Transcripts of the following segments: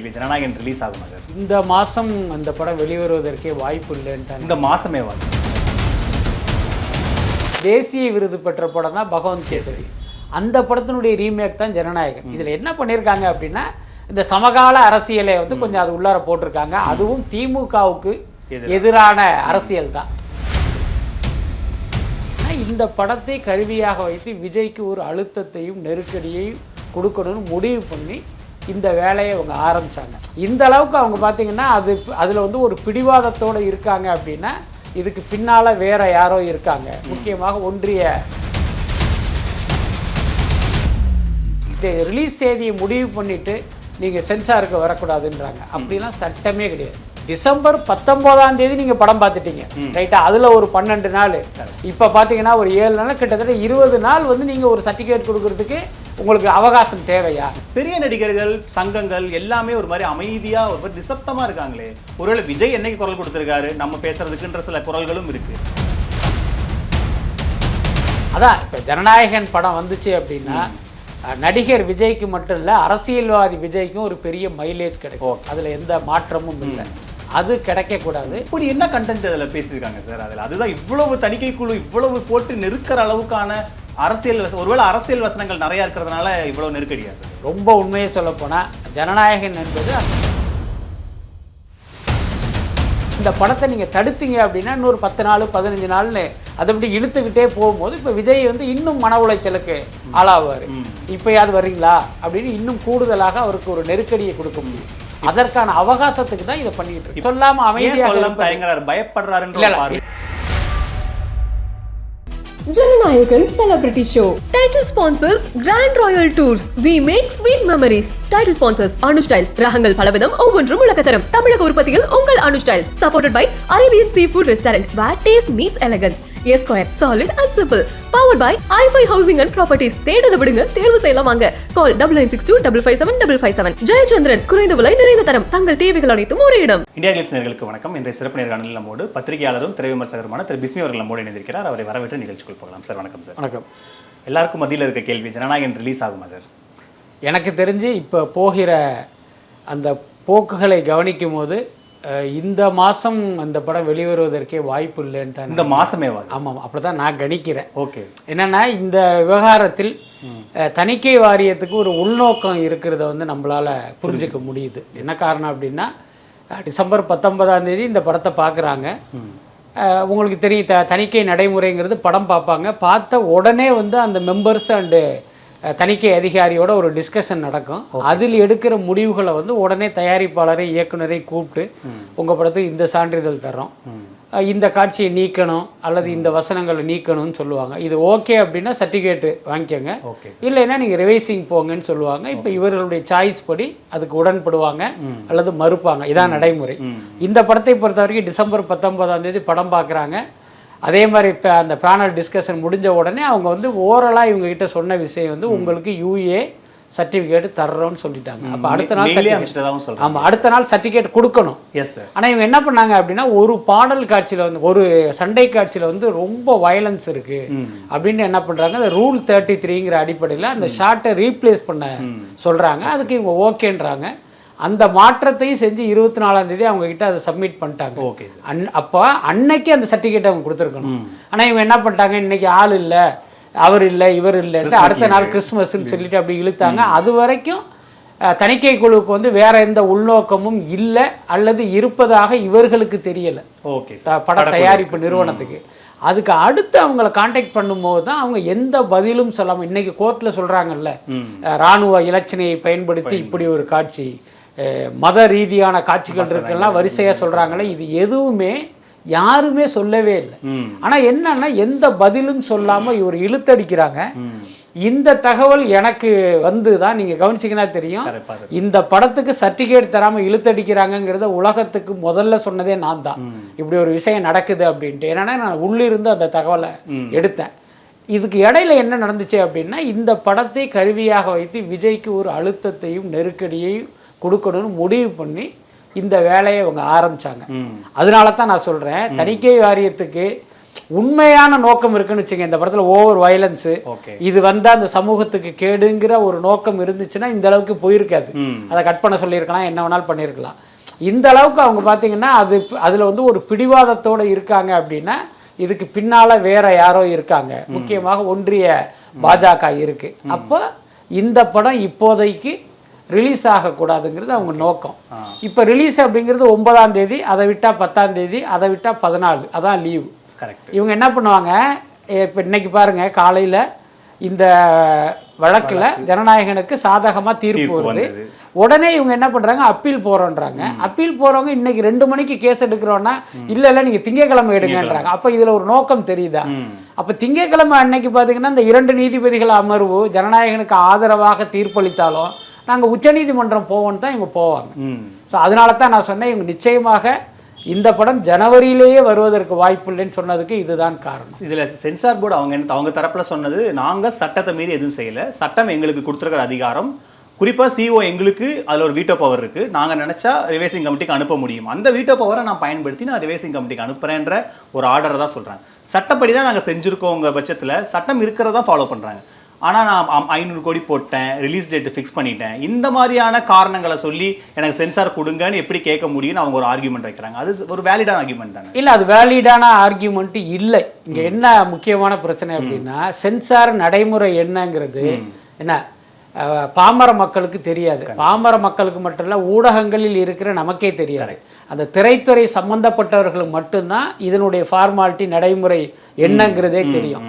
Jananayagan release ஆகும் sir. இந்த மாதம் அந்த படம் வெளிவருவதற்கே வாய்ப்பு இல்லைன்ட்டாங்க. இந்த மாதமே வாங்க. தேசிய விருது பெற்ற படம் தான் பகவந்த் கேசரி. அந்த படத்தினுடைய ரீமேக் தான் ஜனநாயகன். இதில் என்ன பண்ணியிருக்காங்க அப்படின்னா, இந்த சமகால அரசியலை வந்து கொஞ்சம் அது உள்ளார போட்டிருக்காங்க. அதுவும் திமுகவுக்கு எதிரான அரசியல் தான். இந்த படத்தை கருவியாக வைத்து விஜய்க்கு ஒரு அழுத்தத்தையும் நெருக்கடியையும் கொடுக்கணும்னு முடிவு பண்ணி இந்த வேலையை அவங்க ஆரம்பித்தாங்க. இந்த அளவுக்கு அவங்க பார்த்திங்கன்னா அதில் வந்து ஒரு பிடிவாதத்தோடு இருக்காங்க அப்படின்னா, இதுக்கு பின்னால் வேறு யாரோ இருக்காங்க. முக்கியமாக ஒன்றிய ரிலீஸ் தேதியை முடிவு பண்ணிவிட்டு நீங்கள் சென்சாருக்கு வரக்கூடாதுன்றாங்க. அப்படிலாம் சட்டமே கிடையாது. டிசம்பர் 19 நீங்கள் படம் பார்த்துட்டீங்க ரைட்டா, அதில் ஒரு 12 நாள், இப்போ பார்த்தீங்கன்னா ஒரு 7 நாள், கிட்டத்தட்ட 20 நாள் வந்து நீங்கள் ஒரு சர்டிஃபிகேட் கொடுக்கறதுக்கு உங்களுக்கு அவகாசம் தேவையா? பெரிய நடிகர்கள் சங்கங்கள் எல்லாமே ஒரு மாதிரி அமைதியாக ஒரு மாதிரி நிசப்தமாக இருக்காங்களே. ஒருவேளை விஜய் என்னைக்கு குரல் கொடுத்துருக்காரு, நம்ம பேசுறதுக்குன்ற சில குரல்களும் இருக்கு. அதான் இப்போ ஜனநாயகன் படம் வந்துச்சு அப்படின்னா நடிகர் விஜய்க்கு மட்டும் இல்லை, அரசியல்வாதி விஜய்க்கும் ஒரு பெரிய மைலேஜ் கிடைக்கும். அதில் எந்த மாற்றமும் இல்லை. அது கிடைக்கக்கூடாது. இப்படி என்ன கண்டென்ட் அதில் பேசியிருக்காங்க சார்? அதில் அதுதான் இவ்வளவு தணிக்கை குழு இவ்வளவு போட்டு நெருக்கிற அளவுக்கான அரசியல் ஒருவேளை அரசியல் வசனங்கள் நிறையா இருக்கிறதுனால இவ்வளோ நெருக்கடியா சார்? ரொம்ப உண்மையை சொல்லப்போனால் ஜனநாயகன் என்பது இந்த படத்தை நீங்கள் தடுத்தீங்க அப்படின்னா இன்னொரு 10 நாள் 15 நாள்னு அதை அப்படி இழுத்துக்கிட்டே போகும்போது இப்போ விஜய் வந்து இன்னும் மன உளைச்சலுக்கு ஆளாவார். இப்போ யாவது வர்றீங்களா அப்படின்னு இன்னும் கூடுதலாக அவருக்கு ஒரு நெருக்கடியை கொடுக்க முடியும். அதற்கான அவகாசத்துக்கு தான் இதை பண்ணிட்டு இருக்கு. சொல்லாம அமைதியாக பயப்படுறாரு. Jananayagan Celebrity Show. Title sponsors Grand Royal Tours. We make sweet memories. Title sponsors Anu Styles. ராகங்கள் பலவிதம் ஒவ்வொன்றும் உலகத்தரம். தமிழக உற்பத்தியில் உங்கள் Anu Styles. Supported by Arabian Seafood Restaurant. Where taste meets elegance. A Square. Solid and simple. Powered by i5 Housing and Properties. தேடத விடுங்க, தேர்வு செய்யலாம் வாங்க. Call 9962 557 557. ஜெயச்சந்திரன். குறைந்த விலை நிறைந்த தரம். தங்கள் தேவைகள் அனைத்தும் ஒரே இடம். இந்தியா கிளிட்ஸ் நேயர்களுக்கு வணக்கம். இன்றைய சிறப்பு நேர்காணலில் நம்மோடு பத்திரிகையாளரும் திரை விமர்சகருமான திரு பிஸ்மி அவர்கள் நம்மோடு இணைந்திருக்கிறார். அவரை வரவேற்று நிகழ்ச்சிக்குள் போகலாம். சார் வணக்கம். சார் வணக்கம். எல்லாருக்கும் மத்தியில் இருக்க கேள்வி, ஜனநாயகன் ரிலீஸ் ஆகுமா சார்? எனக்கு தெரிஞ்சு இப்போ போகிற அந்த போக்குகளை கவனிக்கும் போது இந்த மாதம் அந்த படம் வெளிவருவதற்கே வாய்ப்பு இல்லைன்னு. இந்த மாதமே? ஆமாம், அப்படி தான் நான் கணிக்கிறேன். ஓகே. என்னென்னா இந்த விவகாரத்தில் தணிக்கை வாரியத்துக்கு ஒரு உள்நோக்கம் இருக்கிறத வந்து நம்மளால் புரிஞ்சுக்க முடியுது. என்ன காரணம் அப்படின்னா, டிசம்பர் 19 இந்த படத்தை பார்க்குறாங்க. உங்களுக்கு தெரியும், தணிக்கை நடைமுறைங்கிறது படம் பார்ப்பாங்க. பார்த்த உடனே வந்து அந்த மெம்பர்ஸ் அண்டு தணிக்கை அதிகாரியோட ஒரு டிஸ்கஷன் நடக்கும். அதில் எடுக்கிற முடிவுகளை வந்து உடனே தயாரிப்பாளரை இயக்குனரை கூப்பிட்டு உங்கள் படத்துக்கு இந்த சான்றிதழ் தர்றோம், இந்த காட்சியை நீக்கணும் அல்லது இந்த வசனங்களை நீக்கணும்னு சொல்லுவாங்க. இது ஓகே அப்படின்னா சர்டிஃபிகேட்டு வாங்கிக்கோங்க, இல்லைன்னா நீங்கள் ரிவைசிங் போங்கன்னு சொல்லுவாங்க. இப்போ இவர்களுடைய சாய்ஸ் படி அதுக்கு உடன்படுவாங்க அல்லது மறுப்பாங்க. இதான் நடைமுறை. இந்த படத்தை பொறுத்த வரைக்கும் டிசம்பர் 19 படம் பார்க்குறாங்க. அதே மாதிரி இப்போ அந்த பேனல் டிஸ்கஷன் முடிஞ்ச உடனே அவங்க வந்து ஓரலாக இவங்ககிட்ட சொன்ன விஷயம் வந்து உங்களுக்கு யூஏ சர்டிஃபிகேட் தர்றோம்னு சொல்லிட்டாங்க. அப்போ அடுத்த நாள் அடுத்த நாள் சர்டிஃபிகேட் கொடுக்கணும். ஆனால் இவங்க என்ன பண்ணாங்க அப்படின்னா, ஒரு பாடல் காட்சியில் வந்து ஒரு சண்டை காட்சியில் வந்து ரொம்ப வயலன்ஸ் இருக்கு அப்படின்னு என்ன பண்ணுறாங்க, அந்த ரூல் 33ங்கிற அடிப்படையில் அந்த ஷார்ட்டை ரீப்ளேஸ் பண்ண சொல்கிறாங்க. அதுக்கு இவங்க ஓகேன்றாங்க. அந்த மாற்றத்தையும் செஞ்சு 24 அவங்க கிட்ட அதை சப்மிட் பண்ணிட்டாங்க. அப்போ அன்னைக்கு அந்த சர்டிஃபிகேட் அவங்க கொடுத்துருக்கணும். ஆனால் இவங்க என்ன பண்ணிட்டாங்க, இன்னைக்கு ஆள் இல்லை, அவர் இல்லை, இவர் இல்லை, அடுத்த நாள் கிறிஸ்மஸ்ன்னு சொல்லிட்டு அப்படி இழுத்தாங்க. அது வரைக்கும் தணிக்கை குழுவுக்கு வந்து வேற எந்த உள்நோக்கமும் இல்லை அல்லது இருப்பதாக இவர்களுக்கு தெரியலை பட தயாரிப்பு நிறுவனத்துக்கு. அதுக்கு அடுத்து அவங்களை கான்டாக்ட் பண்ணும்போது தான் அவங்க எந்த பதிலும் சொல்லாமல், இன்னைக்கு கோர்ட்டில் சொல்கிறாங்கல்ல, இராணுவ இலச்சினையை பயன்படுத்தி இப்படி ஒரு காட்சி, மத ரீதியான காட்சிகள் இருக்குலாம் வரிசையாக சொல்கிறாங்களே, இது எதுவுமே யாருமே சொல்லவே இல்லை. ஆனால் என்னன்னா, எந்த பதிலும் சொல்லாமல் இவர் இழுத்தடிக்கிறாங்க. இந்த தகவல் எனக்கு வந்து தான் நீங்கள் கவனிச்சிங்கன்னா தெரியும், இந்த படத்துக்கு சர்டிஃபிகேட் தராமல் இழுத்தடிக்கிறாங்கிறத உலகத்துக்கு முதல்ல சொன்னதே நான் தான். இப்படி ஒரு விஷயம் நடக்குது அப்படின்ட்டு. ஏன்னா நான் உள்ளிருந்து அந்த தகவலை எடுத்தேன். இதுக்கு இடையில என்ன நடந்துச்சு அப்படின்னா, இந்த படத்தை கருவியாக வைத்து விஜய்க்கு ஒரு அழுத்தத்தையும் நெருக்கடியையும் கொடுக்கணும்னு முடிவு பண்ணி இந்த வேலையை அவங்க ஆரம்பிச்சாங்க. அதனால தான் நான் சொல்கிறேன், தணிக்கை வாரியத்துக்கு உண்மையான நோக்கம் இருக்குன்னு வச்சுங்க, இந்த படத்துல ஓவர் வயலன்ஸ், இது வந்தா அந்த சமூகத்துக்கு கேடுங்கிற ஒரு நோக்கம் இருந்துச்சுன்னா இந்த அளவுக்கு போயிருக்காது. அதை கட் பண்ண சொல்லியிருக்கலாம், என்ன வேணாலும் பண்ணியிருக்கலாம். இந்த அளவுக்கு அவங்க பார்த்தீங்கன்னா அதுல வந்து ஒரு பிடிவாதத்தோட இருக்காங்க அப்படின்னா இதுக்கு பின்னால வேற யாரோ இருக்காங்க, முக்கியமாக ஒன்றிய பாஜக இருக்கு. அப்போ இந்த படம் இப்போதைக்கு ரிலீஸ் ஆகக்கூடாதுங்கிறது அவங்க நோக்கம். இப்போ ரிலீஸ் அப்படிங்கிறது 9ஆம் தேதி, அதை விட்டா 10ஆம் தேதி, அதை விட்டா 14, அதான் லீவு. இவங்க என்ன பண்ணுவாங்க, இப்போ இன்னைக்கு பாருங்க காலையில் இந்த வழக்கில் ஜனநாயகனுக்கு சாதகமாக தீர்ப்பு வருது. உடனே இவங்க என்ன பண்றாங்க, அப்பீல் போறோன்றாங்க. அப்பீல் போறவங்க இன்னைக்கு 2 மணிக்கு கேஸ் எடுக்கிறோன்னா இல்ல நீங்க திங்கக்கிழமை எடுங்கன்றாங்க. அப்ப இதுல ஒரு நோக்கம் தெரியுதா? அப்ப திங்கக்கிழமை அன்னைக்கு பாத்தீங்கன்னா இந்த 2 நீதிபதிகள் அமர்வு ஜனநாயகனுக்கு ஆதரவாக தீர்ப்பளித்தாலும் நாங்க உச்சநீதிமன்றம் போவோம்னு தான் இவங்க போவாங்க. ஸோ அதனால தான் நான் சொன்னேன், இவங்க நிச்சயமாக இந்த படம் ஜனவரியிலேயே வருவதற்கு வாய்ப்பு இல்லைன்னு சொன்னதுக்கு இதுதான் காரணம். இதுல சென்சார் போர்டு அவங்க தரப்புல சொன்னது, நாங்க சட்டத்தை மீறி எதுவும் செய்யல, சட்டம் எங்களுக்கு கொடுத்துருக்கிற அதிகாரம், குறிப்பாக சிஓ எங்களுக்கு அதில் ஒரு வீட்டோ பவர் இருக்குது, நாங்கள் நினச்சா ரிவைசிங் கமிட்டிக்கு அனுப்ப முடியும், அந்த வீட்டோ பவரை நான் பயன்படுத்தி நான் ரிவைசிங் கமிட்டிக்கு அனுப்புகிறேன்ற ஒரு ஆர்டரை தான் சொல்கிறாங்க. சட்டப்படி தான் நாங்கள் செஞ்சுருக்கோங்க பட்சத்தில் சட்டம் இருக்கிறதா ஃபாலோ பண்ணுறாங்க. ஆனால் நான் 500 கோடி போட்டேன், ரிலீஸ் டேட்டு ஃபிக்ஸ் பண்ணிட்டேன், இந்த மாதிரியான காரணங்களை சொல்லி எனக்கு சென்சார் கொடுங்கன்னு எப்படி கேட்க முடியும்னு அவங்க ஒரு ஆர்கியூமெண்ட் வைக்கிறாங்க. அது ஒரு வேலிடான ஆர்கியூமெண்ட் தானே? இல்லை, அது வேலிடான ஆர்கியூமெண்ட் இல்லை. இங்கே என்ன முக்கியமான பிரச்சனை அப்படின்னா, சென்சார் நடைமுறை என்னங்கிறது என்ன பாமர மக்களுக்கு தெரியாது. பாமர மக்களுக்கு மட்டும் இல்லை, ஊடகங்களில் இருக்கிற நமக்கே தெரியாது. அந்த திரைத்துறை சம்பந்தப்பட்டவர்களுக்கு மட்டும்தான் இதனுடைய ஃபார்மாலிட்டி நடைமுறை என்னங்கிறதே தெரியும்.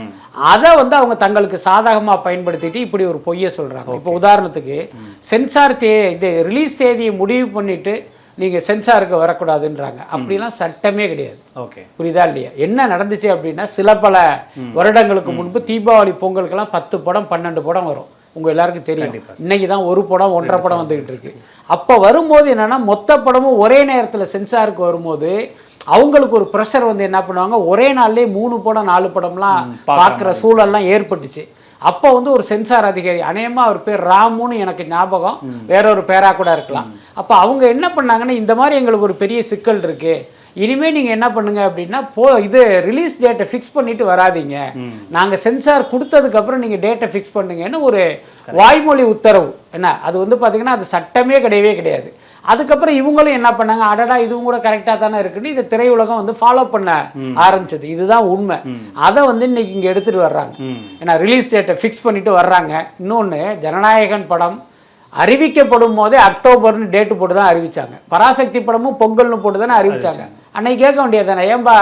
அதை வந்து அவங்க தங்களுக்கு சாதகமா பயன்படுத்திட்டு இப்படி ஒரு பொய்யை சொல்றாங்க. இப்போ உதாரணத்துக்கு சென்சார் இது ரிலீஸ் தேதியை முடிவு பண்ணிட்டு நீங்க சென்சாருக்கு வரக்கூடாதுன்றாங்க. அப்படிலாம் சட்டமே கிடையாது. புரியுதா இல்லையா? என்ன நடந்துச்சு அப்படின்னா, சில பல வருடங்களுக்கு முன்பு தீபாவளி பொங்கலுக்கெல்லாம் 10 படம் 12 படம் வரும். உங்க எல்லாருக்கும் தெரியும். இன்னைக்கு தான் 1 படம் 1.5 படம் வந்துகிட்டு இருக்கு. அப்ப வரும்போது என்னன்னா, மொத்த படமும் ஒரே நேரத்துல சென்சாருக்கு வரும்போது அவங்களுக்கு ஒரு ப்ரெஷர் வந்து என்ன பண்ணுவாங்க, ஒரே நாள்லயே 3 படம் 4 படம்லாம் பார்க்குற சூழல்லாம் ஏற்பட்டுச்சு. அப்போ வந்து ஒரு சென்சார் அதிகாரி, அநேகமா அவர் பேர் ராமுன்னு எனக்கு ஞாபகம், வேற ஒரு பேரா கூட இருக்கலாம். அப்ப அவங்க என்ன பண்ணாங்கன்னா, இந்த மாதிரி எங்களுக்கு ஒரு பெரிய சிக்கல் இருக்கு, இனிமே நீங்க என்ன பண்ணுங்க அப்படின்னா, இது ரிலீஸ் டேட்டை ஃபிக்ஸ் பண்ணிட்டு வராதீங்க, நாங்க சென்சார் கொடுத்ததுக்கு அப்புறம் நீங்க டேட்டை ஃபிக்ஸ் பண்ணுங்கன்னு ஒரு வாய்மொழி உத்தரவு. என்ன அது வந்து பாத்தீங்கன்னா அது சட்டமே கிடையவே கிடையாது. அதுக்கப்புறம் இவங்களும் என்ன பண்ணாங்க, அடடா இதுவும் கூட கரெக்டா தானே இருக்குன்னு இந்த திரையுலகம் வந்து ஃபாலோ பண்ண ஆரம்பிச்சது. இதுதான் உண்மை. அதை வந்து இன்னைக்கு இங்க எடுத்துட்டு வர்றாங்க. ஏன்னா ரிலீஸ் டேட்டை ஃபிக்ஸ் பண்ணிட்டு வர்றாங்க. இன்னொன்னு, ஜனநாயகன் படம் அறிவிக்கப்படும் போதே அக்டோபர்னு டேட்டு போட்டு தான் அறிவிச்சாங்க. பராசக்தி படமும் பொங்கல்னு போட்டு தானே அறிவிச்சாங்க. அன்னைக்கு கேட்க வேண்டியது தானே, ஏன்பா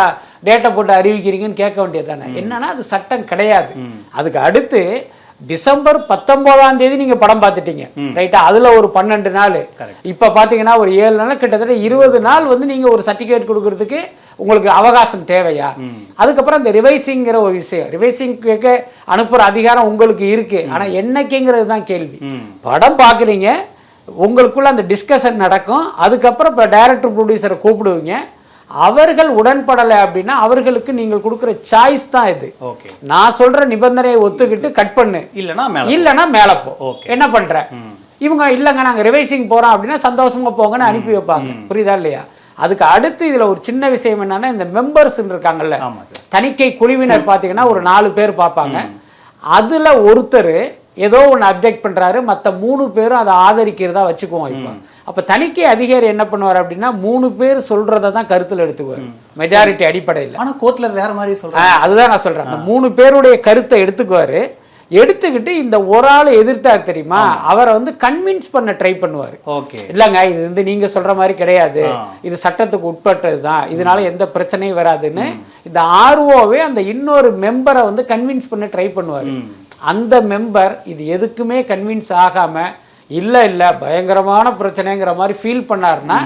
டேட்டை போட்டு அறிவிக்கிறீங்கன்னு கேட்க வேண்டியது தானே. என்னன்னா அது சட்டம் கிடையாது. அதுக்கு அடுத்து டிசம்பர் 19ஆம் தேதி நீங்க படம் பார்த்துட்டீங்க, ரைட்டா? அதுல ஒரு 12 நாள், இப்ப பாத்தீங்கன்னா ஒரு 7 நாள், கிட்டத்தட்ட 20 நாள் வந்து நீங்க ஒரு சர்டிபிகேட் கொடுக்கறதுக்கு உங்களுக்கு அவகாசம் தேவையா? அதுக்கப்புறம் இந்த ரிவைசிங்கிற ஒரு விஷயம், ரிவைசிங் அனுப்புற அதிகாரம் உங்களுக்கு இருக்கு, ஆனா என்னைக்குங்கிறது தான் கேள்வி. படம் பாக்குறீங்க, உங்களுக்குள்ள அந்த டிஸ்கஷன் நடக்கும், அதுக்கப்புறம் இப்ப டைரக்டர் ப்ரொடியூசரை கூப்பிடுவீங்க, அவர்கள் உடன்படலை அப்படின்னா அவர்களுக்கு நீங்கள் கொடுக்குற சாய்ஸ் தான் இது. நான் சொல்ற நிபந்தனையை ஒத்துக்கிட்டு கட் பண்ணு, இல்லைன்னா மேல போ. என்ன பண்ற? இவங்க இல்லைங்க நாங்க ரிவைசிங் போறோம் அப்படின்னா சந்தோஷமா போங்கன்னு அனுப்பி வைப்பாங்க. புரியுதா இல்லையா? அதுக்கு அடுத்து இதுல ஒரு சின்ன விஷயம் என்னன்னா, இந்த மெம்பர்ஸ் இருக்காங்கல்ல, தணிக்கை குழுவினர் பாத்தீங்கன்னா ஒரு 4 பேர் பார்ப்பாங்க. அதுல ஒருத்தர் ஏதோ ஒன்று அப்ஜெக்ட் பண்றாரு, மற்ற 3 பேரும் அதை ஆதரிக்கிறதா வச்சுக்குவோம். இப்போ அப்ப தணிக்கை அதிகாரி என்ன பண்ணுவார் அப்படின்னா, 3 பேர் சொல்றதை தான் கருத்தில் எடுத்துக்குவார் மெஜாரிட்டி அடிப்படையில். ஆனா கோர்ட்ல வேற மாதிரி சொல்றாங்க. அதுதான் நான் சொல்றேன். அந்த 3 பேருடைய கருத்தை எடுத்துக்குவாரு. எடுத்துக்கிட்டு இந்த ஒரு ஆள் எதிர்த்தாரு தெரியுமா, அவரை வந்து கன்வின்ஸ் பண்ண ட்ரை பண்ணுவாரு. இல்லங்க இது வந்து நீங்க சொல்ற மாதிரி கிடையாது, இது சட்டத்துக்கு உட்பட்டதுதான், இதனால எந்த பிரச்சனையும் வராதுன்னு இந்த ஆர்ஓவே அந்த இன்னொரு மெம்பரை வந்து கன்வின்ஸ் பண்ண ட்ரை பண்ணுவாரு. அந்த மெம்பர் இது எதுக்குமே கன்வின்ஸ் ஆகாம இல்ல பயங்கரமான பிரச்சனைங்கிற மாதிரி ஃபீல் பண்ணாருன்னா,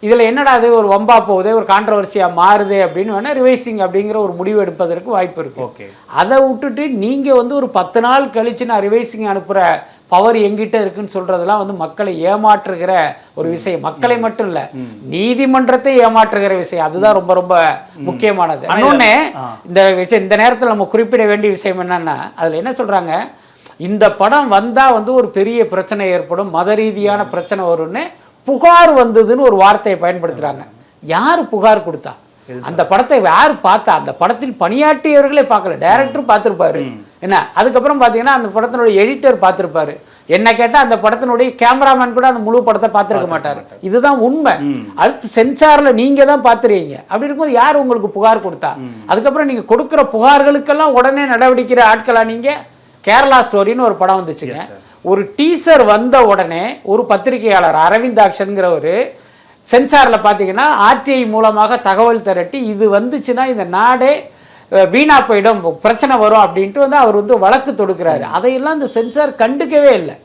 இதுல என்னடா அது ஒரு வம்பா போகுது, ஒரு கான்ட்ரவர்சியா மாறுது அப்படின்னு வேணா ரிவைசிங் அப்படிங்கிற ஒரு முடிவு எடுப்பதற்கு வாய்ப்பு இருக்கு. அதை விட்டுட்டு நீங்க வந்து ஒரு 10 நாள் கழிச்சு நான் ரிவைசிங் அனுப்புற பவர் எங்கிட்ட இருக்குன்னு சொல்றதெல்லாம் வந்து மக்களை ஏமாற்றுகிற ஒரு விஷயம். மக்களை மட்டும் இல்ல, நீதிமன்றத்தை ஏமாற்றுகிற விஷயம். அதுதான் ரொம்ப ரொம்ப முக்கியமானது. இன்னொன்னு, இந்த விஷயம் இந்த நேரத்தில் நம்ம குறிப்பிட வேண்டிய விஷயம் என்னன்னா, அதுல என்ன சொல்றாங்க, இந்த படம் வந்தா வந்து ஒரு பெரிய பிரச்சனை ஏற்படும், மத ரீதியான பிரச்சனை வரும்னு புகார் வந்ததுன்னு ஒரு வார்த்தையை பயன்படுத்துறாங்க. யாரு புகார் கொடுத்தா? அந்த படத்தை யார் பார்த்தா? அந்த படத்தில் பணியாற்றியவர்களே பார்க்கல, டைரக்டர் பார்த்துருப்பாரு என்ன. அதுக்கப்புறம் பார்த்தீங்கன்னா அந்த படத்தினுடைய எடிட்டர் பார்த்துருப்பாரு. என்ன கேட்டால் அந்த படத்தினுடைய கேமராமேன் கூட அந்த முழு படத்தை பார்த்துருக்க மாட்டாரு. இதுதான் உண்மை. அடுத்து சென்சார்ல நீங்க தான் பார்த்துருவீங்க. அப்படி இருக்கும்போது யார் உங்களுக்கு புகார் கொடுத்தா? அதுக்கப்புறம் நீங்க கொடுக்குற புகார்களுக்கெல்லாம் உடனே நடவடிக்கிற ஆட்களா நீங்க? கேரளா ஸ்டோரின்னு ஒரு படம் வந்துச்சுங்க. ஒரு டீசர் வந்த உடனே ஒரு பத்திரிகையாளர் அரவிந்தாக்ஷன்கிற ஒரு சென்சார்ல பாத்தீங்கன்னா ஆர்டிஐ மூலமாக தகவல் திரட்டி இது வந்துச்சுன்னா இந்த நாடே வீணா போயிடும், பிரச்சனை வரும் அப்படின்ட்டு வந்து அவர் வந்து வழக்கு தொடுக்கிறாரு. அதையெல்லாம் இந்த சென்சார் கண்டுக்கவே இல்லை.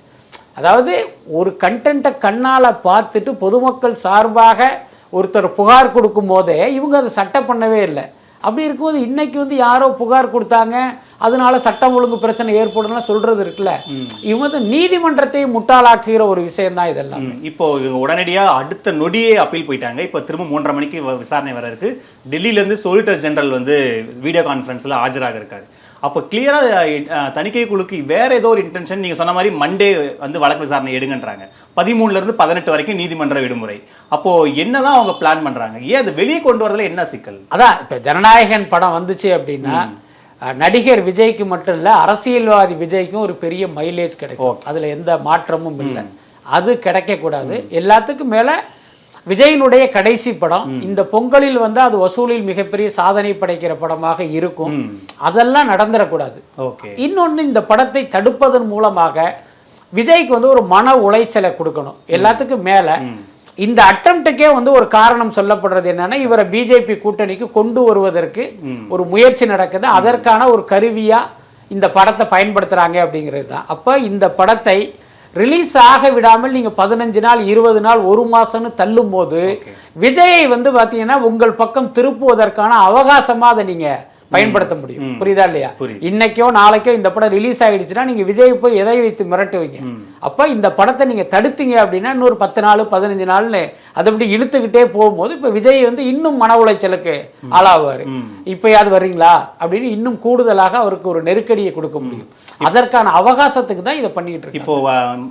அதாவது ஒரு கண்டென்ட்டை கண்ணால பார்த்துட்டு பொதுமக்கள் சார்பாக ஒருத்தர் புகார் கொடுக்கும் போதே இவங்க அதை சட்டம் பண்ணவே இல்லை. அப்படி இருக்கும்போது இன்னைக்கு வந்து யாரோ புகார் கொடுத்தாங்க அதனால சட்டம் ஒழுங்கு பிரச்சனை ஏற்படும் சொல்றது இருக்குல்ல, இவங்க வந்து நீதிமன்றத்தை முட்டாளாக்குகிற ஒரு விஷயம் தான் இதெல்லாம். இப்போ உடனடியா அடுத்த நொடியே அப்பீல் போயிட்டாங்க. இப்போ திரும்ப 3:30 மணிக்கு விசாரணை வர இருக்கு. டெல்லியில இருந்து சொலிட்டர் ஜெனரல் வந்து வீடியோ கான்ஃபரன்ஸ்ல ஆஜராக இருக்காரு. அப்போ கிளியரா தணிக்கை குழுக்கு வேற ஏதோ ஒரு இன்டென்ஷன். நீங்க சொன்ன மாதிரி மண்டே வந்து வழக்கு விசாரணை எடுங்கன்றாங்க. 13 இருந்து 18 வரைக்கும் நீதிமன்ற விடுமுறை. அப்போ என்னதான் அவங்க பிளான் பண்றாங்க? ஏன் அது வெளியே கொண்டு வரதுல என்ன சிக்கல்? அதான் இப்ப ஜனநாயகன் படம் வந்துச்சு அப்படின்னா நடிகர் விஜய்க்கு மட்டும் இல்ல, அரசியல்வாதி விஜய்க்கும் ஒரு பெரிய மைலேஜ் கிடைக்கும். அதுல எந்த மாற்றமும் இல்லை. அது கிடைக்க கூடாது. எல்லாத்துக்கும் மேல விஜயினுடைய கடைசி படம் இந்த பொங்கலில் வந்து அது வசூலில் மிகப்பெரிய சாதனை படைக்கிற படமாக இருக்கும். அதெல்லாம் நடந்துடக்கூடாது. இன்னொன்னு, இந்த படத்தை தடுப்பதன் மூலமாக விஜய்க்கு வந்து ஒரு மன உளைச்சலை கொடுக்கணும். எல்லாத்துக்கும் மேல இந்த அட்டம்ப்டுக்கே வந்து ஒரு காரணம் சொல்லப்படுறது என்னன்னா, இவரை பிஜேபி கூட்டணிக்கு கொண்டு வருவதற்கு ஒரு முயற்சி நடக்குது. அதற்கான ஒரு கருவியா இந்த படத்தை பயன்படுத்துறாங்க அப்படிங்கிறது தான். அப்ப இந்த படத்தை ரிலீஸ் ஆக விடாமல் நீங்க 15 நாள் 20 நாள் 1 மாசம்னு தள்ளும் போது விஜயை வந்து பாத்தீங்கன்னா உங்கள் பக்கம் திருப்புவதற்கான அவகாசமா அதை நீங்க பயன்படுத்த முடியும். புரியுதா இல்லையா? இன்னைக்கோ நாளைக்கோ இந்த படம் ரிலீஸ் ஆயிடுச்சுன்னா நீங்க விஜய் போய் எதை வைத்து மிரட்டுவீங்க? அப்ப இந்த படத்தை நீங்க தடுத்தீங்க அப்படின்னா இன்னொரு 10 நாள் 15 நாள்னு அதை அப்படி இழுத்துக்கிட்டே போகும்போது இப்ப விஜய் வந்து இன்னும் மன உளைச்சலுக்கு ஆளாவாரு. இப்ப யாரு வர்றீங்களா அப்படின்னு இன்னும் கூடுதலாக அவருக்கு ஒரு நெருக்கடியை கொடுக்க முடியும். அதற்கான அவகாசத்துக்கு தான் இதை பண்ணிட்டு இருக்கு. இப்போ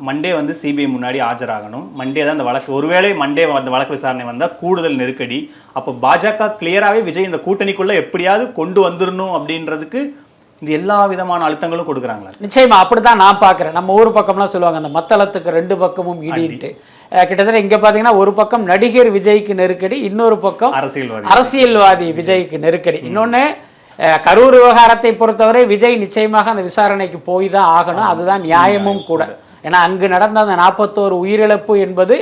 மண்டே வந்து சிபிஐ முன்னாடி ஆஜராகணும். மண்டே தான் இந்த வழக்கு, ஒருவேளை மண்டே அந்த வழக்கு விசாரணை வந்தா கூடுதல் நெருக்கடி. அப்போ பாஜக கிளியராகவே விஜய் இந்த கூட்டணிக்குள்ள எப்படியாவது கொண்டு வந்துடணும் அப்படின்றதுக்கு இந்த எல்லா விதமான அழுத்தங்களும் கொடுக்குறாங்களா? நிச்சயமா அப்படிதான் நான் பாக்குறேன். நம்ம ஒரு பக்கம்லாம் சொல்லுவாங்க அந்த மத்தளத்துக்கு 2 பக்கமும் இடிட்டு. கிட்டத்தட்ட இங்க பாத்தீங்கன்னா ஒரு பக்கம் நடிகர் விஜய்க்கு நெருக்கடி, இன்னொரு பக்கம் அரசியல்வாதி விஜய்க்கு நெருக்கடி. இன்னொன்னு கரூர் விவகாரத்தை பொறுத்தவரை விஜய் நிச்சயமாக அந்த விசாரணைக்கு போய் தான் ஆகணும். அதுதான் நியாயமும் கூட. ஏன்னா அங்கு நடந்த அந்த 41 உயிரிழப்பு என்பது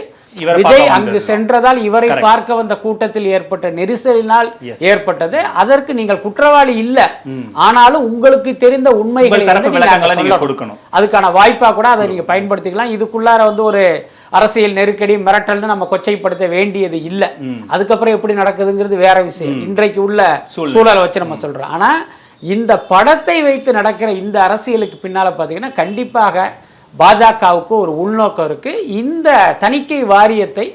விஜய் அங்கு சென்றதால் இவரை பார்க்க வந்த கூட்டத்தில் ஏற்பட்ட நெரிசலினால் ஏற்பட்டது. அதற்கு நீங்கள் குற்றவாளி இல்ல, ஆனாலும் உங்களுக்கு தெரிந்த உண்மைகளை கொடுக்கணும். அதுக்கான வாய்ப்பா கூட அதை நீங்க பயன்படுத்திக்கலாம். இதுக்குள்ளார வந்து ஒரு அரசியல் நெருக்கடி மிரட்டல்னு நம்ம கொச்சைப்படுத்த வேண்டியது இல்ல. அதுக்கப்புறம் எப்படி நடக்குதுங்கிறது வேற விஷயம். இன்றைக்கு உள்ள சூழலை வச்சு நம்ம சொல்றோம். ஆனா இந்த படத்தை வைத்து நடக்கிற இந்த அரசியலுக்கு பின்னால பாத்தீங்கன்னா கண்டிப்பாக பாஜகவுக்கு ஒரு உள்நோக்கம் இருக்கு. இந்த தணிக்கை வாரியத்தை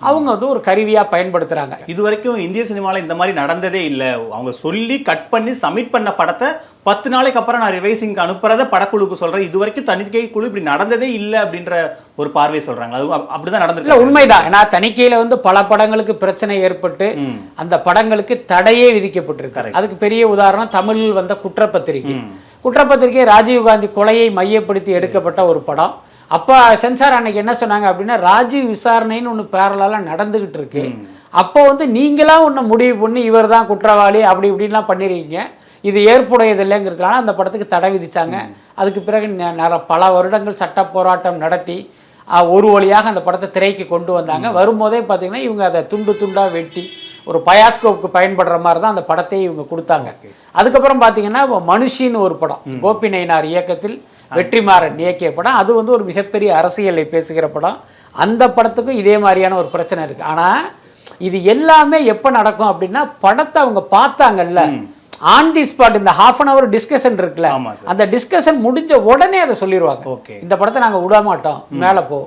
அவங்க வந்து ஒரு கருவியா பயன்படுத்துறாங்க. இது வரைக்கும் இந்திய சினிமால இந்த மாதிரி நடந்ததே இல்லை. அவங்க சொல்லி கட் பண்ணி சப்மிட் பண்ண படத்தை 10 நாளைக்கு அப்புறம் நான் ரிவைசிங்க்கு அனுப்புறத படக்குழுக்கு சொல்றேன். இது வரைக்கும் தணிக்கை குழு இப்படி நடந்ததே இல்லை அப்படின்ற ஒரு பார்வை சொல்றாங்க. அது அப்படிதான் நடந்திருக்கு. உண்மைதான். ஏன்னா தணிக்கையில வந்து பல படங்களுக்கு பிரச்சனை ஏற்பட்டு அந்த படங்களுக்கு தடையே விதிக்கப்பட்டிருக்கு. அதுக்கு பெரிய உதாரணம் தமிழில் வந்த குற்றப்பத்திரிகை ராஜீவ்காந்தி கொலையை மையப்படுத்தி எடுக்கப்பட்ட ஒரு படம். அப்ப சென்சார் அன்னைக்கு என்ன சொன்னாங்க அப்படின்னா, ராஜீவ் விசாரணைன்னு ஒண்ணு பேரலா நடந்துகிட்டு இருக்கு. அப்போ வந்து நீங்களா ஒண்ணு முடிவு பண்ணி இவர் தான் குற்றவாளி அப்படி இப்படின்லாம் பண்ணிருக்கீங்க, இது ஏற்புடையது இல்லைங்கிறதுனால அந்த படத்துக்கு தடை விதிச்சாங்க. அதுக்கு பிறகு பல வருடங்கள் சட்ட போராட்டம் நடத்தி ஒரு வழியாக அந்த படத்தை திரைக்கு கொண்டு வந்தாங்க. வரும்போதே பார்த்தீங்கன்னா இவங்க அதை துண்டு துண்டா வெட்டி ஒரு பயாஸ்கோப்புக்கு பயன்படுற மாதிரி தான் அந்த படத்தையும் இவங்க கொடுத்தாங்க. அதுக்கப்புறம் பார்த்தீங்கன்னா மனுஷின்னு ஒரு படம் கோபி நயினார் இயக்கத்தில் வெற்றிமாறன் இயக்கிய படம். அது வந்து ஒரு மிகப்பெரிய அரசியலை பேசுகிற படம். அந்த படத்துக்கும் இதே மாதிரியான ஒரு பிரச்சனை இருக்கு. ஆனா இது எல்லாமே எப்ப நடக்கும் அப்படின்னா, படத்தை அவங்க பார்த்தாங்கல்ல ஆன் தி ஸ்பாட், இந்த ½ அன் அவர் டிஸ்கஷன் இருக்குல்ல, அந்த டிஸ்கஷன் முடிஞ்ச உடனே அதை சொல்லிடுவாங்க. இந்த படத்தை நாங்க விட மாட்டோம், மேல போ.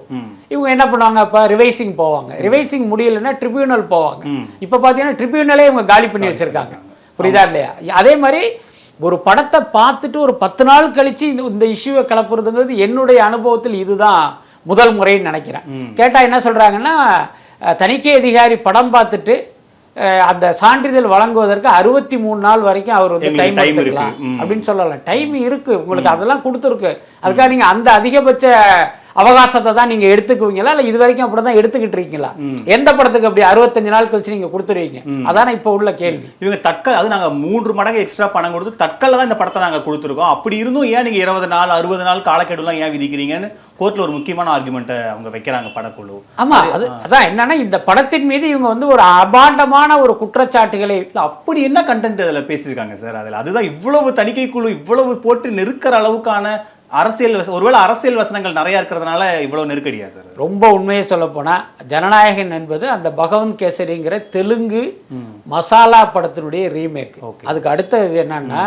இவங்க என்ன பண்ணுவாங்க, அப்ப ரிவைசிங் போவாங்க. ரிவைசிங் முடியலன்னா ட்ரிபியூனல் போவாங்க. இப்ப பாத்தீங்கன்னா ட்ரிபியூனலே இவங்க காலி பண்ணி வச்சிருக்காங்க. புரியுதா இல்லையா? அதே மாதிரி ஒரு படத்தை பார்த்துட்டு ஒரு 10 நாள் கழிச்சு இந்த இஷ்யூவை கிளப்புறதுங்கிறது என்னுடைய அனுபவத்தில் இதுதான் முதல் முறைன்னு நினைக்கிறேன். கேட்டா என்ன சொல்றாங்கன்னா, தணிக்கை அதிகாரி படம் பார்த்துட்டு அந்த சான்றிதழ் வழங்குவதற்கு 63 நாள் வரைக்கும் அவர் வந்து டைம் எடுத்துக்கலாம் அப்படின்னு சொல்லலாம். டைம் இருக்கு உங்களுக்கு, அதெல்லாம் கொடுத்துருக்கு. அதுக்காக நீங்க அந்த அதிகபட்ச அவகாசத்தை தான் நீங்க எடுத்துக்குவீங்களா இல்ல இது வரைக்கும் அப்படிதான் எடுத்துக்கிட்டு இருக்கீங்களா? எந்த படத்துக்கு அப்படி 65 நாள் கழிச்சு நீங்க கொடுத்துருவீங்க? அதானே இப்ப உள்ள கேள்வி. இவங்க தட்கல், அது நாங்க 3 மடங்கு எக்ஸ்ட்ரா பணம் கொடுத்து தட்கல்ல தான் இந்த படத்தை நாங்க கொடுத்துருக்கோம். அப்படி இருந்தும் ஏன் நீங்க 20 நாள் 60 நாள் காலக்கெடுலாம் ஏன் விதிக்கிறீங்கன்னு கோர்ட்ல ஒரு முக்கியமான ஆர்குமெண்ட்டை அவங்க வைக்கிறாங்க படக்குழு. ஆமா, அதான் என்னன்னா இந்த படத்தின் மீது இவங்க வந்து ஒரு அபாண்டமான ஒரு குற்றச்சாட்டுகளை, அப்படி என்ன கண்டென்ட் அதுல பேசியிருக்காங்க சார்? அதுல அதுதான் இவ்வளவு தணிக்கை குழு இவ்வளவு போட்டு நெருக்கிற அளவுக்கான அரசியல், ஒருவேளை அரசியல் வசனங்கள் நிறைய இருக்கிறதுனால இவ்வளவு நெருக்கடியா சார்? ரொம்ப உண்மையை சொல்ல போனா ஜனநாயகன் என்பது அந்த பகவந்த் கேசரிங்கிற தெலுங்கு மசாலா படத்தினுடைய ரீமேக். அதுக்கு அடுத்தது என்னன்னா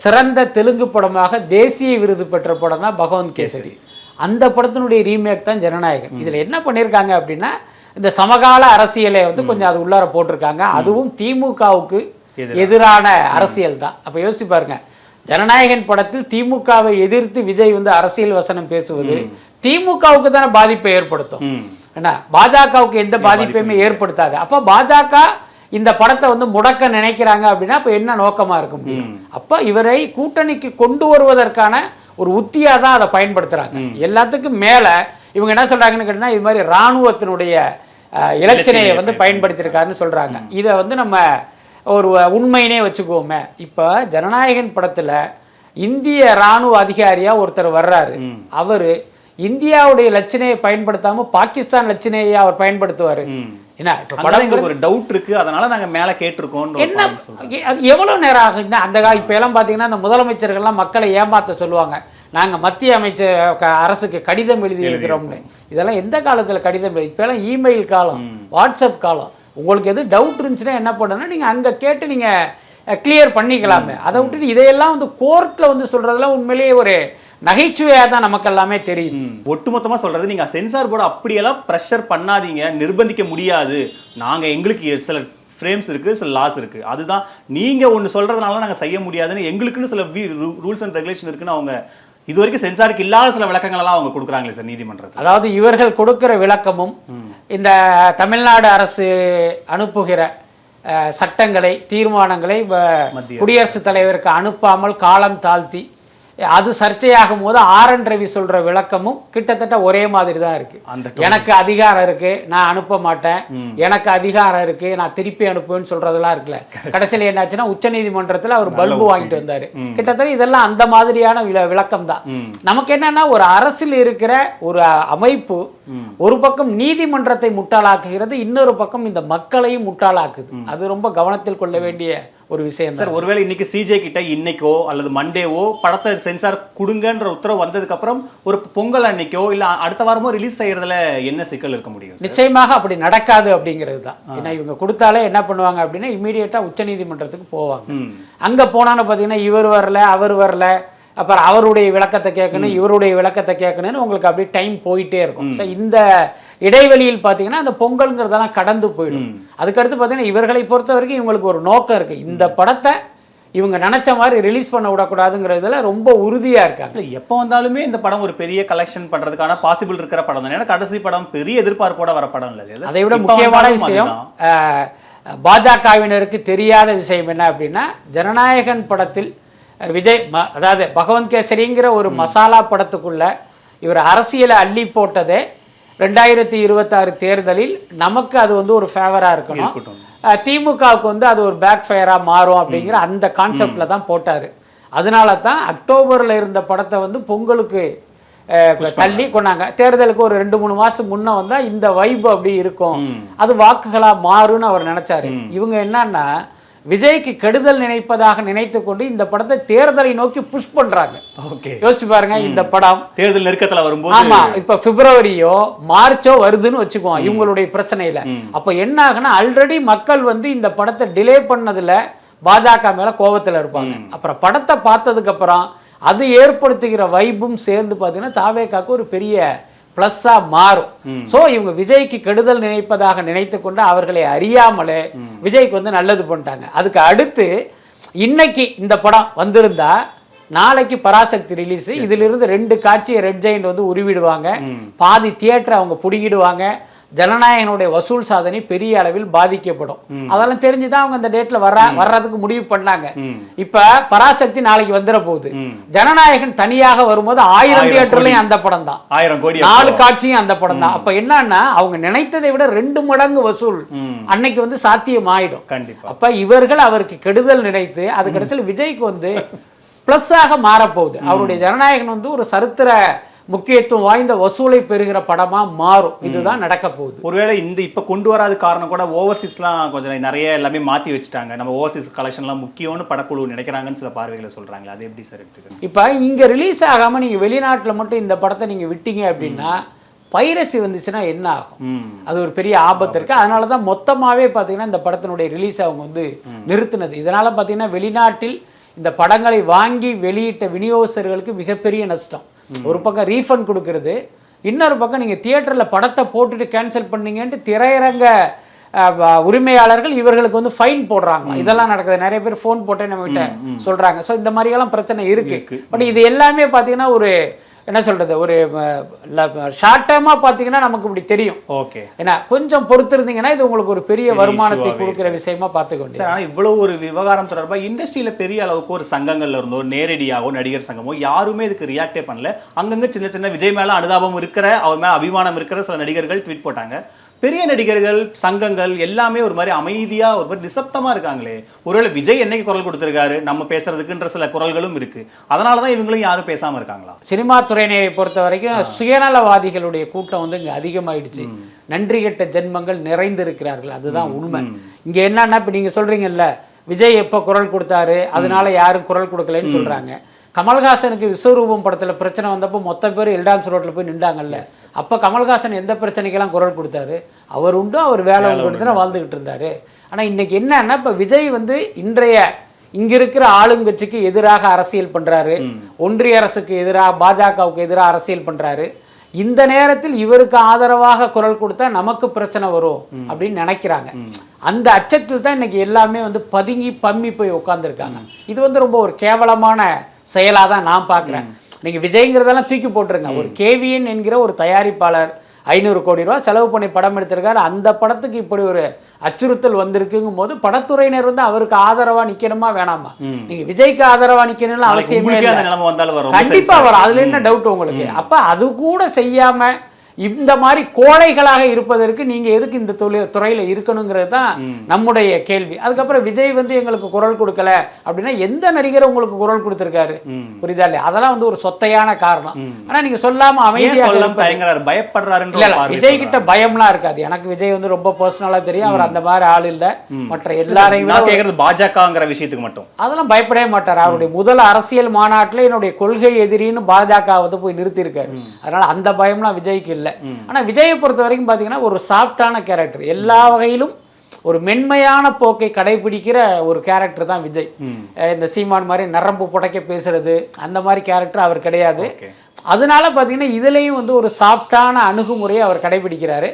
சிறந்த தெலுங்கு படமாக தேசிய விருது பெற்ற படம் தான் பகவந்த் கேசரி. அந்த படத்தினுடைய ரீமேக் தான் ஜனநாயகன். இதுல என்ன பண்ணியிருக்காங்க அப்படின்னா இந்த சமகால அரசியலை வந்து கொஞ்சம் அது உள்ளார போட்டிருக்காங்க. அதுவும் திமுகவுக்கு எதிரான அரசியல் தான். அப்ப யோசிச்சு பாருங்க, ஜனநாயகன் படத்தில் திமுகவை எதிர்த்து விஜய் வந்து அரசியல் வசனம் பேசுவது திமுகவுக்கு தானே பாதிப்பை ஏற்படுத்தும். என்ன, பாஜகவுக்கு எந்த பாதிப்பையுமே ஏற்படுத்தாது. அப்ப பாஜக இந்த படத்தை வந்து முடக்க நினைக்கிறாங்க அப்படின்னா அப்ப என்ன நோக்கமா இருக்க முடியும்? அப்ப இவரை கூட்டணிக்கு கொண்டு வருவதற்கான ஒரு உத்தியா தான் அதை பயன்படுத்துறாங்க. எல்லாத்துக்கும் மேல இவங்க என்ன சொல்றாங்கன்னு கேட்டீங்கன்னா இது மாதிரி இராணுவத்தினுடைய இலச்சினையை வந்து பயன்படுத்தியிருக்காருன்னு சொல்றாங்க. இதை வந்து நம்ம ஒரு உண்மையினே வச்சுக்குவோமே. இப்ப ஜனநாயகன் படத்துல இந்திய ராணுவ அதிகாரியா ஒருத்தர் வர்றாரு. அவரு இந்தியாவுடைய லட்சணையை பயன்படுத்தாம பாகிஸ்தான் லட்சணையை அவர் பயன்படுத்துவாரு. என்ன படம் ஒரு டவுட் இருக்கு, அதனால நாங்க மேல கேட்டிருக்கோம். என்ன அது எவ்வளவு நேரம் ஆகும்? அந்த இப்ப எல்லாம் பாத்தீங்கன்னா அந்த முதலமைச்சர்கள்லாம் மக்களை ஏமாத்த சொல்லுவாங்க, நாங்க மத்திய அமைச்சர் அரசுக்கு கடிதம் எழுதி இருக்கிறோம்னு. இதெல்லாம் எந்த காலத்துல கடிதம் எழுதி? இப்ப எல்லாம் இமெயில் காலம், வாட்ஸ்அப் காலம். உங்களுக்கு எது டவுட் இருந்துச்சுன்னா என்ன பண்ணணும்னா நீங்க அங்க கேட்டு நீங்க கிளியர் பண்ணிக்கலாமே. அதை விட்டுட்டு இதையெல்லாம் வந்து கோர்ட்ல வந்து சொல்றதுலாம் உண்மையிலேயே ஒரு நகைச்சுவையா தான் நமக்கு எல்லாமே தெரியும். ஒட்டுமொத்தமா சொல்றது, நீங்க சென்சார் போர்டு அப்படியெல்லாம் பிரஷர் பண்ணாதீங்க, நிர்பந்திக்க முடியாது. நாங்க எங்களுக்கு சில ஃப்ரேம்ஸ் இருக்கு, சில லாஸ் இருக்கு. அதுதான் நீங்க ஒன்னு சொல்றதுனால நாங்க செய்ய முடியாதுன்னு எங்களுக்குன்னு சில ரூல்ஸ் அண்ட் ரெகுலேஷன் இருக்குன்னு அவங்க இது வரைக்கும் சென்சாருக்கு இல்லாத சில விளக்கங்கள் எல்லாம் அவங்க கொடுக்குறாங்களே சார் நீதிமன்றத்தில். அதாவது இவர்கள் கொடுக்கிற விளக்கமும் இந்த தமிழ்நாடு அரசு அனுப்புகிற சட்டங்களை தீர்மானங்களை குடியரசுத் தலைவருக்கு அனுப்பாமல் காலம் தாழ்த்தி அது சர்ச்சையாகும் போது ஆர்.என். ரவி சொல்ற விளக்கமும் கிட்டத்தட்ட ஒரே மாதிரி தான் இருக்கு. எனக்கு அதிகாரம் இருக்கு, நான் அனுப்ப மாட்டேன், எனக்கு அதிகாரம் இருக்கு, நான் திருப்பி அனுப்புவேன்னு சொல்றதெல்லாம் இருக்குல்ல. கடைசியில் என்னாச்சுன்னா உச்ச நீதிமன்றத்தில் அவர் பல்பு வாங்கிட்டு வந்தாரு. கிட்டத்தட்ட இதெல்லாம் அந்த மாதிரியான விளக்கம் தான். நமக்கு என்னன்னா ஒரு அரசில் இருக்கிற ஒரு அமைப்பு ஒரு பக்கம் நீதிமன்றத்தை முட்டாளாக்குகிறது, இன்னொரு பக்கம் இந்த மக்களையும் முட்டாளாக்குது. அது ரொம்ப கவனத்தில் கொள்ள வேண்டிய ஒரு விஷயம் சார். ஒருவேளை இன்னைக்கு சிஜே கிட்ட இன்னைக்கோ அல்லது மண்டேவோ படத்தை சென்சார் கொடுங்கன்ற உத்தரவு வந்ததுக்கு அப்புறம் ஒரு பொங்கல் அன்னைக்கோ இல்ல அடுத்த வாரமோ ரிலீஸ் செய்யறதுல என்ன சிக்கல் இருக்க முடியும்? நிச்சயமாக அப்படி நடக்காது அப்படிங்கிறது தான். ஏன்னா இவங்க கொடுத்தாலே என்ன பண்ணுவாங்க அப்படின்னா இமீடியட்டா உச்ச நீதிமன்றத்துக்கு போவாங்க. அங்க போனான்னு பாத்தீங்கன்னா இவர் வரல அவர் வரல, அப்புறம் அவருடைய விளக்கத்தை கேட்கணும் இவருடைய விளக்கத்தை கேட்கணும்னு உங்களுக்கு அப்படியே டைம் போயிட்டே இருக்கும். இந்த இடைவெளியில் பார்த்தீங்கன்னா அந்த பொங்கல்ங்கிறதெல்லாம் கடந்து போயிடும். அதுக்கடுத்து பார்த்தீங்கன்னா இவர்களை பொறுத்த வரைக்கும் இவங்களுக்கு ஒரு நோக்கம் இருக்கு, இந்த படத்தை இவங்க நினைச்ச மாதிரி ரிலீஸ் பண்ண விடக்கூடாதுங்கிறதுல ரொம்ப உறுதியா இருக்காங்க. எப்போ வந்தாலுமே இந்த படம் ஒரு பெரிய கலெக்ஷன் பண்றதுக்கான பாசிபிள் இருக்கிற படம் தான். ஏன்னா கடைசி படம் பெரிய எதிர்பார்ப்போட வர படம் இல்லை. அதை விட முக்கியமான விஷயம் பாஜகவினருக்கு தெரியாத விஷயம் என்ன அப்படின்னா ஜனநாயகன் படத்தில் விஜய் அதாவது பகவந்த் கேசரிங்கிற ஒரு மசாலா படத்துக்குள்ள இவர் அரசியலை அள்ளி போட்டதே 2026 தேர்தலில் நமக்கு அது வந்து ஒரு ஃபேவரா இருக்கணும், திமுகவுக்கு வந்து அது ஒரு பேக் ஃபயரா மாறும் அப்படிங்கிற அந்த கான்செப்ட்ல தான் போட்டாரு. அதனால தான் அக்டோபர்ல இருந்த படத்தை வந்து பொங்கலுக்கு தள்ளி கொண்டாங்க. தேர்தலுக்கு ஒரு 2-3 மாசம் முன்ன வந்தா இந்த வைப் அப்படி இருக்கும், அது வாக்குகளா மாறும்னு அவர் நினைச்சாரு. இவங்க என்னன்னா விஜய்க்கு கெடுதல் நினைப்பதாக நினைத்து கொண்டு இந்த படத்தை தேர்தலை நோக்கி புஷ் பண்றாங்க. யோசிச்சு பாருங்க, இந்த படம் தேர்தல் நெருக்கத்துல வரும்போது, ஆமா இப்ப பிப்ரவரியோ மார்ச்சோ வருதுன்னு வச்சுக்குவோம் இவங்களுடைய பிரச்சனையில. அப்ப என்ன ஆகுனா ஆல்ரெடி மக்கள் வந்து இந்த படத்தை டிலே பண்ணதுல பாஜக மேல கோபத்துல இருப்பாங்க. அப்புறம் படத்தை பார்த்ததுக்கு அப்புறம் அது ஏற்படுத்துகிற வைப்பும் சேர்ந்து பாத்தீங்கன்னா தாவேகாக்கு ஒரு பெரிய பிளஸ்ஸா மாறும். சோ இவங்க விஜய்க்கு கெடுதல் நினைப்பதாக நினைத்து கொண்டு அவர்களை அறியாமலே விஜய்க்கு வந்து நல்லது பண்ணிட்டாங்க. அதுக்கு அடுத்து இன்னைக்கு இந்த படம் வந்திருந்தா நாளைக்கு பராசக்தி ரிலீஸ், இதுல இருந்து 2 காட்சியை ரெட் ஜெயண்ட் வந்து உருவிடுவாங்க, பாதி தியேட்டரை அவங்க புடுங்கிடுவாங்க, ஜனநாயகனுடைய வசூல் சாதனை பெரிய அளவில் பாதிக்கப்படும். அதெல்லாம் தெரிஞ்சுதான் அவங்க அந்த டேட்ல வர்றதுக்கு முடிவு பண்ணாங்க. இப்ப பராசக்தி நாளைக்கு வந்துட போகுது. ஜனநாயகன் தனியாக வரும்போது 1000 தியேட்டர்லயும் அந்த படம் தான், 1000 கோடி 4 காட்சியும் அந்த படம் தான். அப்ப என்னன்னா அவங்க நினைத்ததை விட 2 மடங்கு வசூல் அன்னைக்கு வந்து சாத்தியம் ஆயிடும். கண்டிப்பா. அப்ப இவர்கள் அவருக்கு கெடுதல் நினைத்து அது கடைசியில் விஜய்க்கு வந்து பிளஸ் ஆக மாறப்போகுது. அவருடைய ஜனநாயகன் வந்து ஒரு சரித்திர முக்கியத்துவம் வாய்ந்த வசூலை பெறுகிற படமா மாறும். இதுதான் நடக்க போகுது. ஒருவேளை இப்ப கொண்டு வராத காரணம் கூட ஓவர்சீஸ்லாம் கொஞ்சம் நிறைய எல்லாமே மாத்தி வச்சுட்டாங்க. நம்ம ஓவர்சீஸ் கலெக்ஷன்லாம் முக்கியம்னு படக்குழு நினைக்கிறாங்கன்னு சில பார்வைகளை சொல்றாங்க. அது எப்படி சார் எடுத்துக்கணும்? இப்ப இங்க ரிலீஸ் ஆகாம நீங்க வெளிநாட்டுல மட்டும் இந்த படத்தை நீங்க விட்டீங்க அப்படின்னா பைரசி வந்துச்சுன்னா என்ன ஆகும்? அது ஒரு பெரிய ஆபத்து இருக்கு. அதனாலதான் மொத்தமாவே பாத்தீங்கன்னா இந்த படத்தினுடைய ரிலீஸ் அவங்க வந்து நிறுத்தினது. இதனால பாத்தீங்கன்னா வெளிநாட்டில் இந்த படங்களை வாங்கி வெளியிட்ட விநியோகஸ்தர்களுக்கு மிகப்பெரிய நஷ்டம். ஒரு பக்கம் ரீஃபண்ட் கொடுக்கறது, இன்னொரு பக்கம் நீங்க தியேட்டர்ல படத்தை போட்டுட்டு கேன்சல் பண்ணீங்கன்ட்டு திரையரங்க உரிமையாளர்கள் இவர்களுக்கு வந்து ஃபைன் போடுறாங்க. இதெல்லாம் நடக்குது. நிறைய பேர் ஃபோன் போட்டே நம்ம கிட்ட சொல்றாங்க. ஸோ இந்த மாதிரி எல்லாம் பிரச்சனை இருக்கு. பட் இது எல்லாமே பாத்தீங்கன்னா ஒரு என்ன சொல்றது, ஒரு ஷார்ட் டேர்மா பாத்தீங்கன்னா நமக்கு இப்படி தெரியும். ஓகே, ஏன்னா கொஞ்சம் பொறுத்திருந்தீங்கன்னா இது உங்களுக்கு ஒரு பெரிய வருமானத்தை கொடுக்கிற விஷயமா பார்த்துக்கொண்டு. சார், ஆனால் இவ்வளவு ஒரு விவகாரம் தொடர்பாக இண்டஸ்ட்ரியில பெரிய அளவுக்கு ஒரு சங்கங்கள்ல இருந்தோ நேரடியாகவோ நடிகர் சங்கமோ யாருமே இதுக்கு ரியாக்டே பண்ணல. அங்கங்க சின்ன சின்ன விஜய் மேல அனுதாபம் இருக்கிற, அவர் மேல அபிமானம் இருக்கிற சில நடிகர்கள் ட்வீட் போட்டாங்க. பெரிய நடிகர்கள் சங்கங்கள் எல்லாமே ஒரு மாதிரி அமைதியா ஒரு மாதிரி நிசப்தமா இருக்காங்களே. ஒருவேளை விஜய் என்னைக்கு குரல் கொடுத்திருக்காரு, நம்ம பேசுறதுக்குன்ற சில குரல்களும் இருக்கு. அதனாலதான் இவங்களும் யாரும் பேசாம இருக்காங்களா? சினிமா துறையினரை பொறுத்த வரைக்கும் சுயநலவாதிகளுடைய கூட்டம் வந்து இங்க அதிகமாயிடுச்சு. நன்றி கெட்ட ஜென்மங்கள் நிறைந்திருக்கிறார்கள். அதுதான் உண்மை. இங்க என்னன்னா இப்ப நீங்க சொல்றீங்கல்ல, விஜய் எப்ப குரல் கொடுத்தாரு அதனால யாரும் குரல் கொடுக்கலன்னு சொல்றாங்க. கமல்ஹாசனுக்கு விஸ்வரூபம் படத்துல பிரச்சனை வந்தப்போ மொத்த பேர் எல்டாம்ஸ் ரோட்ல போய் நின்றாங்கல்ல. அப்ப கமல்ஹாசன் எந்த பிரச்சனைக்கெல்லாம் குரல் கொடுத்தாரு? அவர் உண்டு, அவர் வேலை உண்டு வாழ்ந்துகிட்டு இருந்தாரு. ஆனா இன்னைக்கு என்னன்னா இப்ப விஜய் வந்து இன்றைய இங்க இருக்கிற ஆளுங்கட்சிக்கு எதிராக அரசியல் பண்றாரு, ஒன்றிய அரசுக்கு எதிராக பாஜகவுக்கு எதிராக அரசியல் பண்றாரு. இந்த நேரத்தில் இவருக்கு ஆதரவாக குரல் கொடுத்தா நமக்கு பிரச்சனை வரும் அப்படின்னு நினைக்கிறாங்க. அந்த அச்சத்தில் தான் இன்னைக்கு எல்லாமே வந்து பதுங்கி பம்மி போய் உட்கார்ந்துருக்காங்க. இது வந்து ரொம்ப ஒரு கேவலமான செயலாக தான் நான் பார்க்குறேன். நீங்க விஜய்ங்கிறதெல்லாம் தூக்கி போட்டுருங்க. ஒரு கேவிஎன் என்கிற ஒரு தயாரிப்பாளர் 500 கோடி ரூபாய் செலவு பண்ணி படம் எடுத்திருக்காரு. அந்த படத்துக்கு இப்படி ஒரு அச்சுறுத்தல் வந்திருக்குங்கும் போது படத்துறையினர் வந்து அவருக்கு ஆதரவா நிக்கணுமா வேணாமா? நீங்க விஜய்க்கு ஆதரவா நிக்கணும்னு அவசியமே இல்லை. கண்டிப்பா வரும், அதுல என்ன டவுட் உங்களுக்கு? அப்ப அது கூட செய்யாம இந்த மாதிரி கோழைகளாக இருப்பதற்கு நீங்க எதுக்கு இந்த துறையில இருக்கணுங்கிறது தான் நம்முடைய கேள்வி. அதுக்கப்புறம் விஜய் வந்து எங்களுக்கு குரல் கொடுக்கல அப்படின்னா எந்த நடிகர் உங்களுக்கு குரல் கொடுத்திருக்காரு? புரியுதா இல்லையா? அதெல்லாம் வந்து ஒரு சொத்தையான காரணம். ஆனா நீங்க சொல்லாம அமைதியா பயப்படுறாரு. விஜய் கிட்ட பயம்லாம் இருக்காது. எனக்கு விஜய் வந்து ரொம்ப பர்சனலா தெரியும். அவர் அந்த மாதிரி ஆள் இல்ல. மற்ற எல்லாரையும் பாஜகங்கிற விஷயத்துக்கு மட்டும் அதெல்லாம் பயப்படவே மாட்டார். அவருடைய முதல் அரசியல் மாநாட்டுல என்னுடைய கொள்கை எதிரின்னு பாஜக வந்து போய் நிறுத்தி இருக்காரு. அதனால அந்த பயம்லாம் விஜய்க்கு இல்ல. ஆனா விஜயை பொறுத்த வரைக்கும் பாத்தீங்கன்னா ஒரு சாஃப்டான கேரக்டர், எல்லா வகையிலும் ஒரு மென்மையான போக்கை கடைபிடிக்கிற ஒரு கேரக்டர் தான் விஜய். இந்த சீமான் மாதிரி நரம்பு புடைக்க பேசுறது அந்த மாதிரி கேரக்டர் அவர் கிடையாது. அதனால பாத்தீங்கன்னா இதுலயும் வந்து ஒரு சாஃப்டான அணுகுமுறையை அவர் கடைபிடிக்கிறாரு.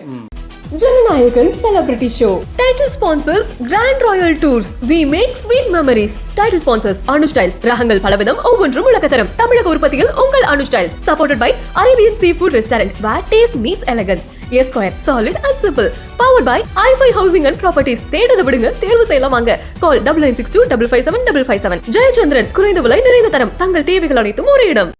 Jananayagan celebrity show. Title sponsors Grand Royal Tours. We make sweet memories. Title sponsors Anu Styles. ரகங்கள் பலவிதம், ஒவ்வொன்றும் உலகத்தரம். தமிழக உற்பத்தியில் உங்கள் Anu Styles. Supported by Arabian seafood restaurant where taste meets elegance. A-Square, solid and simple. Powered by i5 Housing and Properties. தேடத விடுங்க, தேர்வு செய்யலாம் வாங்க. Call 9962 557 557. ஜெயச்சந்திரன், குறைந்த விலை நிறைந்த தரம். தங்கள் தேவைகள் அனைத்தும் ஒரே இடம்.